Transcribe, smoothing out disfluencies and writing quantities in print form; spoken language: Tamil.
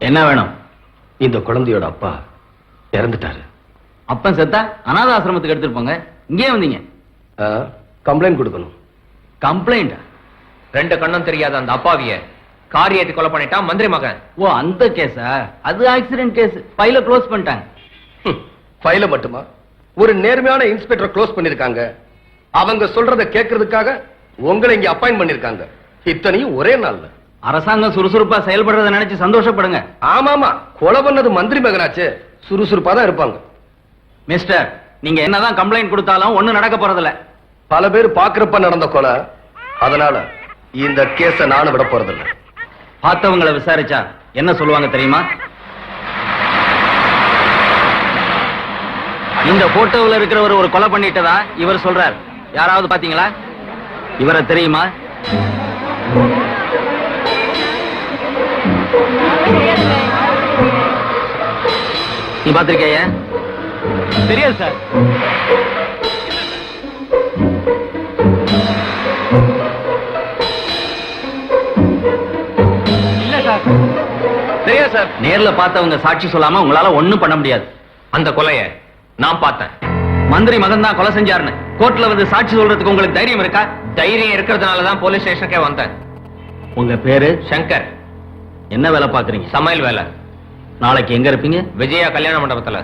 என்ன வேணும்? இந்த குழந்தையோட அப்பா இறந்துட்டாரு. அப்பன் செத்தா அனாத ஆசிரமத்துக்கு எடுத்துட்டு போங்க. இங்கே வந்தீங்க? கம்ப்ளைண்ட் கொடுக்கணும். கம்ப்ளைண்ட்? 2 கண்ணும் தெரியாத அந்த அப்பாவிய கார் ஏத்தி கொலை பண்ணிட்டான் மந்திரி மகன். ஓ, அந்த கேஸா? அது ஆக்சிடென்ட் கேஸ். ஃபைல க்ளோஸ் பண்ணிட்டாங்க. ஃபைல மட்டுமா? ஒரு நேர்மையான இன்ஸ்பெக்டர் க்ளோஸ் பண்ணிருக்காங்க. அவங்க சொல்றத கேட்கறதுக்காக உங்களை இங்க அப்பாயிண்ட் பண்ணிருக்காங்க. இத்தனையும் ஒரே நாள்ல. அரசாங்கம் சுறுசுறுப்பா செயல்படுறத நினைச்சு சந்தோஷப்படுங்க. ஆமாமா, கொலை பண்ணது மந்திரி மகனாச்சு, சுறுசுறுப்பா தான் இருப்பாங்க. மிஸ்டர், நீங்க என்னதான் கம்ப்ளைண்ட் கொடுத்தாலும் ஒண்ணும் நடக்க போறதில்ல. பல பேர் பாக்குறப்ப நடந்த கொலை, அதனால இந்த கேஸ நானும் விட போறதில்ல. பார்த்தவங்களை விசாரிச்சா என்ன சொல்லுவாங்க தெரியுமா? இந்த போட்டோவில் இருக்கிறவர் ஒரு கொலை பண்ணிட்டதா இவர் சொல்றார். யாராவது பாத்தீங்களா? இவரை தெரியுமா? நீ பாத்திருக்கைய? தெரியாது சார். இல்ல சார். தெரியாது சார். நேர்ல பார்த்தவங்க சாட்சி சொல்லாம உங்களால ஒண்ணும் பண்ண முடியாது. அந்த கொலைய நான் பார்த்தேன். மந்திரி மகன் தான் கொலை செஞ்சாருன்னு கோர்ட்ல வந்து சாட்சி சொல்றதுக்கு உங்களுக்கு தைரியம் இருக்கா? தைரியம் இருக்கிறதுனால தான் போலீஸ் ஸ்டேஷனுக்கே வந்தேன். உங்க பேரு? சங்கர். என்ன வேலை பாக்குறீங்க? சமையல் வேலை. நாளைக்கு எங்க இருப்பீங்க? விஜயா கல்யாண மண்டபத்துல.